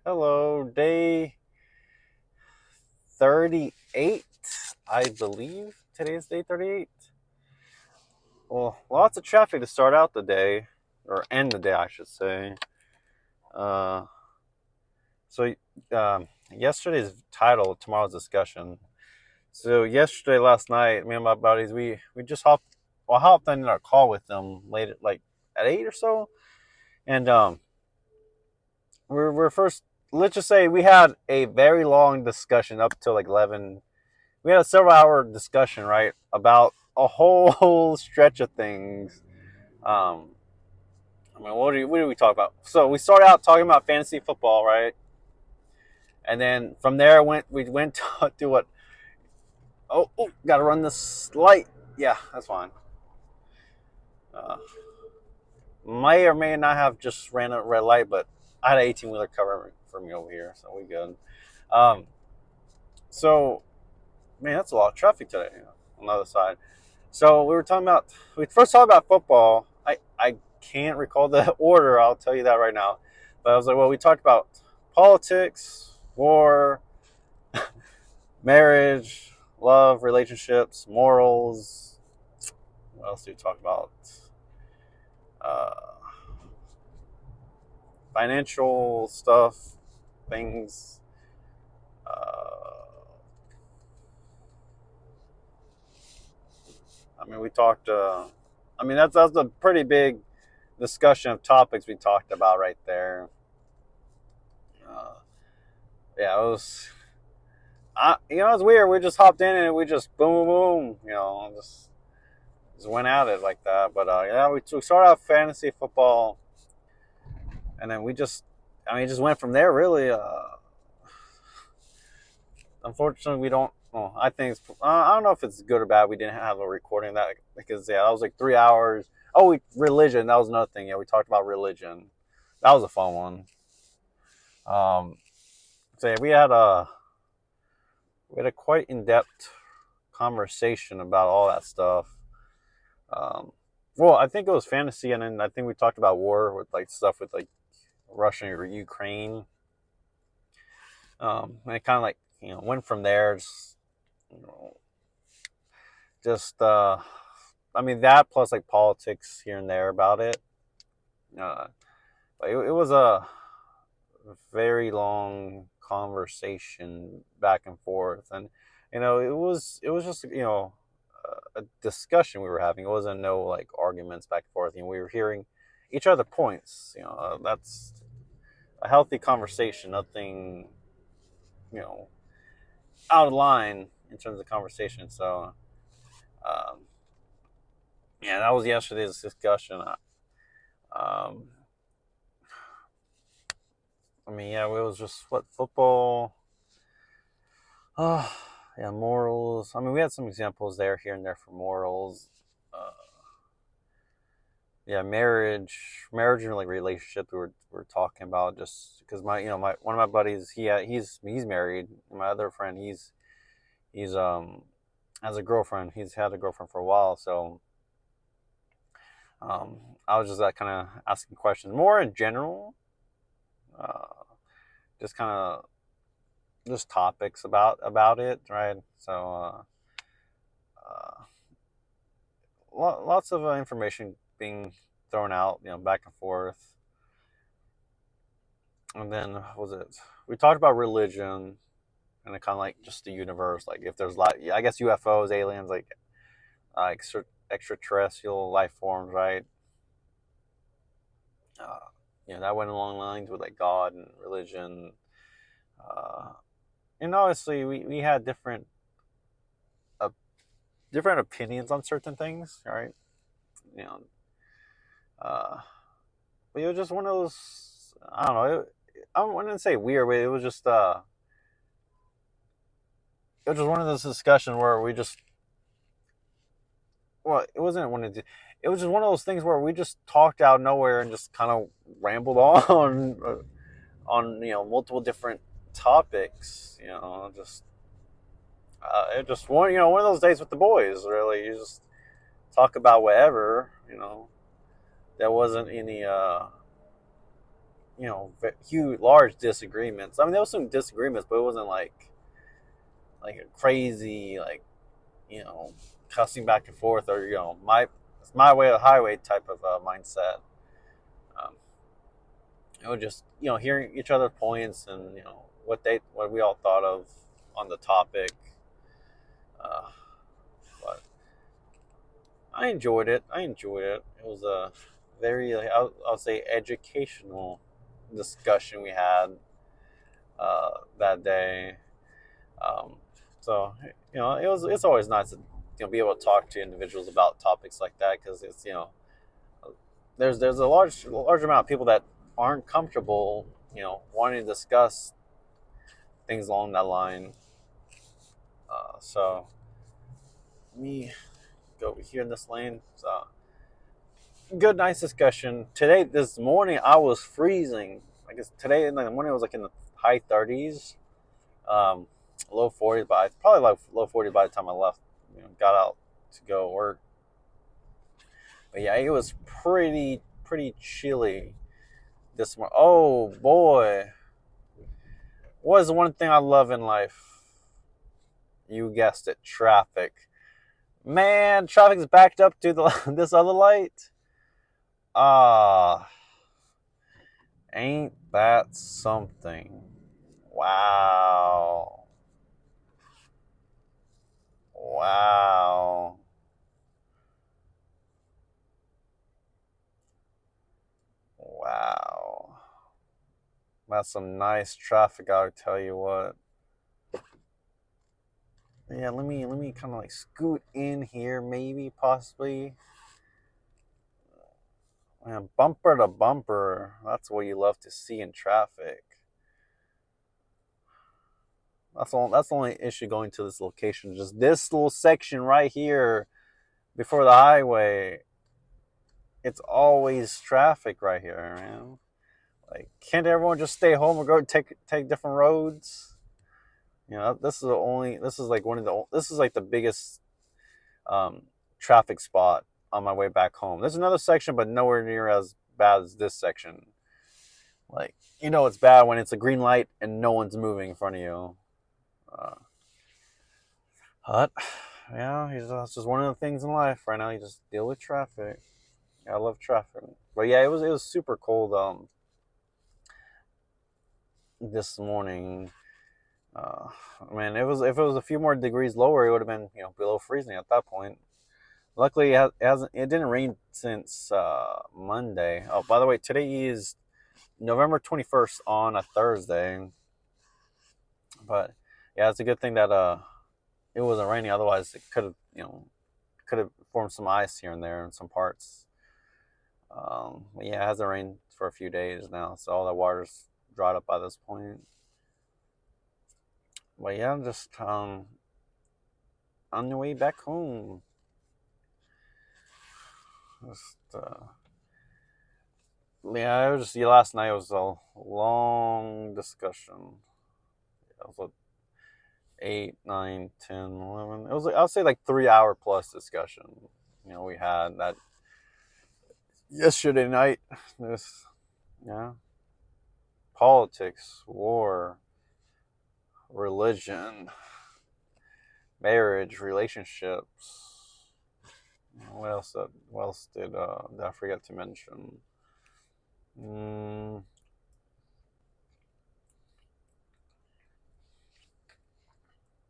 Hello, day 38, I believe. Today is day 38. Well, lots of traffic to start out the day, or end the day, I should say. Uh, so, yesterday's title, tomorrow's discussion. So, last night, me and my buddies, we just hopped in our call with them late, like at 8 or so. And we're first, let's just say we had a very long discussion up till like 11. We had a several hour discussion, right, about a whole stretch of things. Um, what did we talk about? So we started out talking about fantasy football, right, and then from there we went to what? Gotta run this light. Yeah, that's fine. Uh, may or may not have just ran a red light, but I had an 18-wheeler cover for me over here, so we good. Um, so man, that's a lot of traffic today, on the other side. So we first talked about football. I can't recall the order, I'll tell you that right now. But I was like, well, we talked about politics, war, marriage, love, relationships, morals. What else did we talk about? Uh, Financial stuff, things. We talked. That's a pretty big discussion of topics we talked about right there. Uh, yeah, it was. It's weird. We just hopped in and we just boom, boom, boom. Just went at it like that. But yeah, we started off fantasy football, and then just went from there. Really, unfortunately, we don't. Well, I think I don't know if it's good or bad. We didn't have a recording of that because that was like 3 hours. Oh, religion. That was another thing. Yeah, we talked about religion. That was a fun one. Um, so yeah, we had a quite in depth conversation about all that stuff. Um, well, I think it was fantasy, and then I think we talked about war with like stuff with like Russia or Ukraine. And it kind of like went from there. You know, just that plus like politics here and there about it. Uh, but it was a very long conversation back and forth, and it was just a discussion we were having. It wasn't no like arguments back and forth. We were hearing each other points. That's a healthy conversation. Nothing, you know, out of line in terms of conversation. So, um, yeah, that was yesterday's discussion. Um, yeah, it was just what football. Uh, yeah, morals. We had some examples there, here and there for morals. Uh, yeah, marriage and like relationships. We were talking about just because my one of my buddies he's married. My other friend he's has a girlfriend. He's had a girlfriend for a while, so um, I was just kind of asking questions more in general, uh, just kind of just topics about it, right? So lots of information being thrown out, back and forth. And then what was it? We talked about religion and kind of like just the universe, like if there's I guess UFOs, aliens, like extraterrestrial life forms, right? Uh, that went along lines with like God and religion. Uh, and obviously, we had uh, different opinions on certain things, right? You know, uh, but it was just one of those. I don't know. I wouldn't say weird, but it was just one of those discussions where we just well, it wasn't one of the, it was just one of those things where we just talked out of nowhere and just kind of rambled on multiple different topics. Just it just one of those days with the boys. Really, you just talk about whatever. There wasn't any huge, large disagreements. I mean, there was some disagreements, but it wasn't like a crazy cussing back and forth, or it's my way or the highway type of mindset. Um, it was just hearing each other's points, and what we all thought of on the topic. Uh, but I enjoyed it. It was a very, I'll say, educational discussion we had that day. Um, so it's always nice to be able to talk to individuals about topics like that, because it's there's a large amount of people that aren't comfortable wanting to discuss things along that line. So let me go over here in this lane. So good, nice discussion today. This morning I was freezing. I guess today in the morning it was like in the high 30s, low 40s, but probably like low 40s by the time I left. Got out to go work. But yeah, it was pretty chilly this morning. Oh boy, what is the one thing I love in life? You guessed it, traffic. Man, traffic's backed up to this other light. Ah, ain't that something? Wow. Wow. Wow. That's some nice traffic, I'll tell you what. Yeah, let me kind of like scoot in here, maybe, possibly. Man, bumper to bumper. That's what you love to see in traffic. That's the only issue going to this location. Just this little section right here before the highway. It's always traffic right here, man. Like, can't everyone just stay home or go take different roads? This is like this is like the biggest um, traffic spot on my way back home. There's another section, but nowhere near as bad as this section. Like, it's bad when it's a green light and no one's moving in front of you. Uh, but yeah, that's just one of the things in life right now. You just deal with traffic. I love traffic, but yeah, it was super cold this morning. Uh, Man, if it was a few more degrees lower, it would have been below freezing at that point. Luckily, it didn't rain since Monday. Oh, by the way, today is November 21st on a Thursday. But yeah, it's a good thing that it wasn't raining. Otherwise, it could have formed some ice here and there in some parts. But yeah, it hasn't rained for a few days now, so all that water's dried up by this point. But yeah, I'm just on the way back home. Just yeah, it was just last night was a long discussion. It was like 8, 9, 10, 11. It was like, I'll say like 3 hour plus discussion. We had that yesterday night. This, yeah, politics, war, religion, marriage, relationships. What else did I forget to mention? Mm,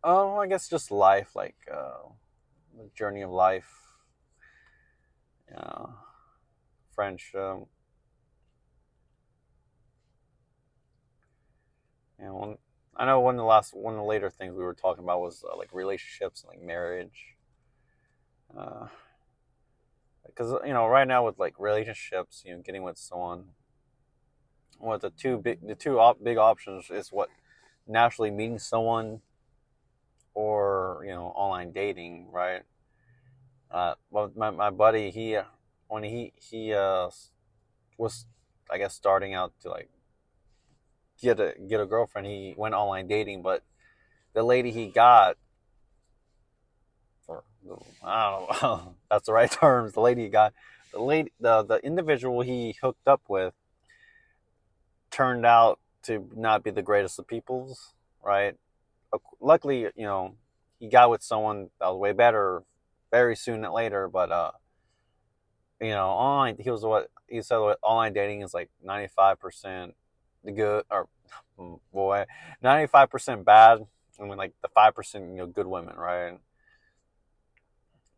I guess just life, like the journey of life, uh, friendship. One, I know one of the later things we were talking about was like relationships, and like marriage. Uh, because right now with like relationships, getting with someone, what the big options is what naturally meeting someone, or online dating, right? Well, my buddy, he when he was, I guess, starting out to like get a girlfriend, he went online dating, but the lady he got, or I don't know, that's the right terms. The lady he got, the individual he hooked up with, turned out to not be the greatest of peoples, right? Luckily, he got with someone that was way better very soon later. But online he was what he said. What online dating is like 95% the good, or boy, 95% bad. I mean, like the 5% good women, right?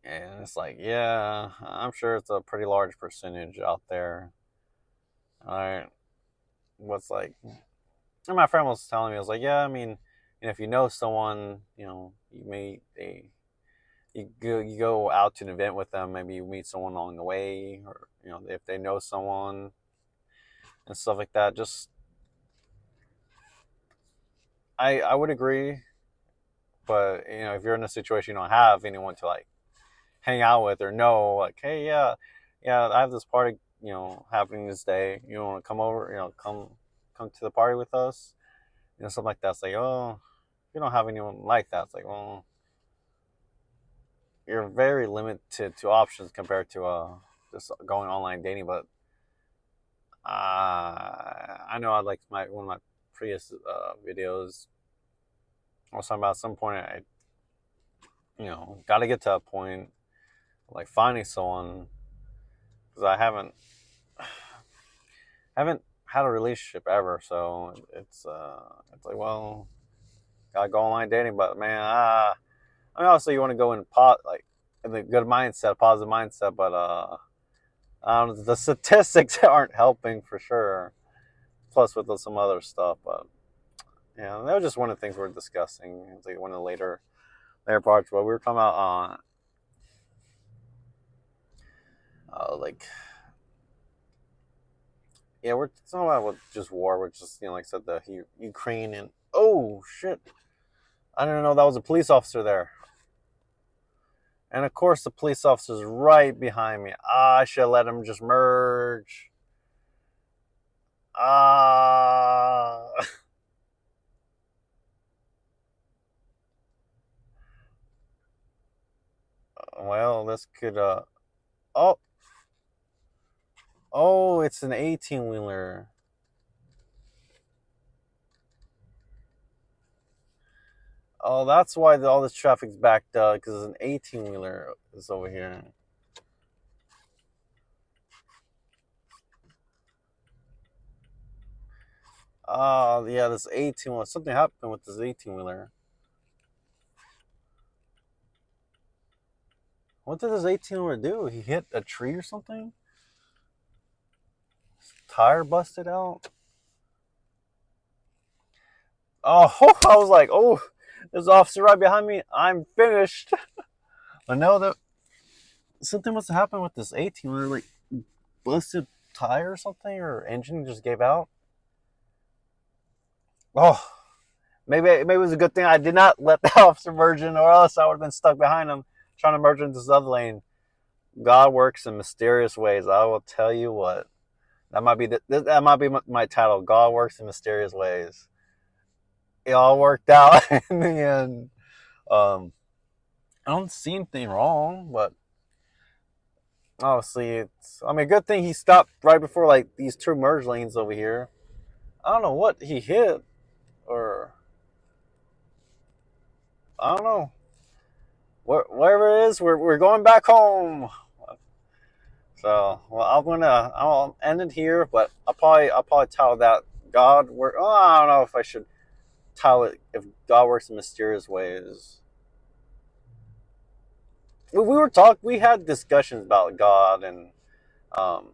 And it's like, yeah, I'm sure it's a pretty large percentage out there. All right, what's like, and my friend was telling me, I was like, yeah, I mean, if you know someone, you may they you go out to an event with them, maybe you meet someone along the way, or if they know someone and stuff like that. Just I would agree, but if you're in a situation you don't have anyone to like hang out with or know, like, hey, yeah, yeah, I have this party, happening this day. You want to come over? Come to the party with us. Something like that. It's like, oh, if you don't have anyone like that, it's like, well, you're very limited to options compared to just going online dating. But I know I like one of my previous videos. I was talking about at some point I got to get to a point like finding someone, because I haven't had a relationship ever. So it's like, well, gotta go online dating. But man, I mean, obviously you want to go like in the good mindset, positive mindset. But the statistics aren't helping for sure. Plus with some other stuff. But yeah, that was just one of the things we are discussing. It's like one of the later parts. But we were talking about like, yeah, we're talking about just war, which is like I said, the Ukraine. And oh shit, I didn't know that was a police officer there. And of course, the police officer's right behind me. I should let him just merge. Ah. Well, this could. Oh, oh, it's an 18-wheeler. Oh, that's why all this traffic's backed up, because an 18-wheeler is over here. Oh, yeah, this 18-wheeler. Something happened with this 18-wheeler. What did this 18-wheeler do? He hit a tree or something? Tire busted out? Oh, I was like, oh, there's an officer right behind me. I'm finished. But no, something must have happened with this 18-wheeler. Like, busted tire or something, or engine just gave out. Oh, maybe it was a good thing I did not let the officer merge in, or else I would have been stuck behind him trying to merge into this other lane. God works in mysterious ways. I will tell you what. That might be my title. God works in mysterious ways. It all worked out in the end. Um, I don't see anything wrong, but obviously it's. I mean, good thing he stopped right before like these two merge lanes over here. I don't know what he hit, or I don't know. Wherever it is, we're going back home. So, well, I'll end it here, but I'll probably tell that God work. Oh, I don't know if I should tell it if God works in mysterious ways. We had discussions about God, and um,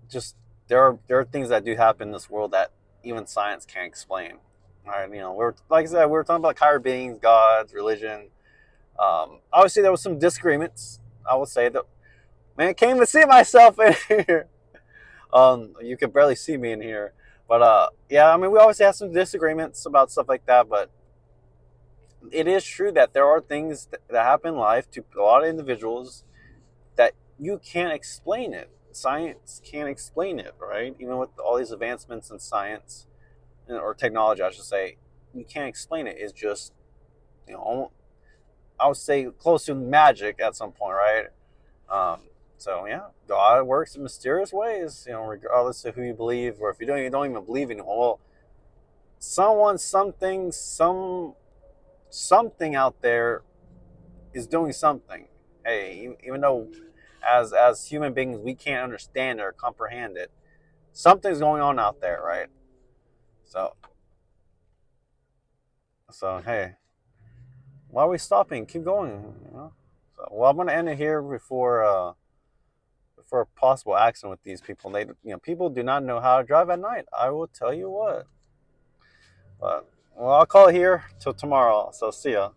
just there are things that do happen in this world that even science can't explain. All right, we're like I said, we were talking about higher beings, gods, religion. Obviously, there was some disagreements. I would say that, man, came to see myself in here. You can barely see me in here, but yeah, I mean, we obviously have some disagreements about stuff like that. But it is true that there are things that happen in life to a lot of individuals that you can't explain it. Science can't explain it, right? Even with all these advancements in science or technology, I should say, you can't explain it. It's just, I would say close to magic at some point, right? Um, So yeah, God works in mysterious ways. You know, regardless of who you believe, or if you don't even believe in Him. Well, someone, something, something out there is doing something. Hey, even though as human beings we can't understand or comprehend it, something's going on out there, right? So hey, why are we stopping? Keep going. You know. So well, I'm gonna end it here before a possible accident with these people. People do not know how to drive at night. I will tell you what. But well, I'll call it here till tomorrow. So see ya.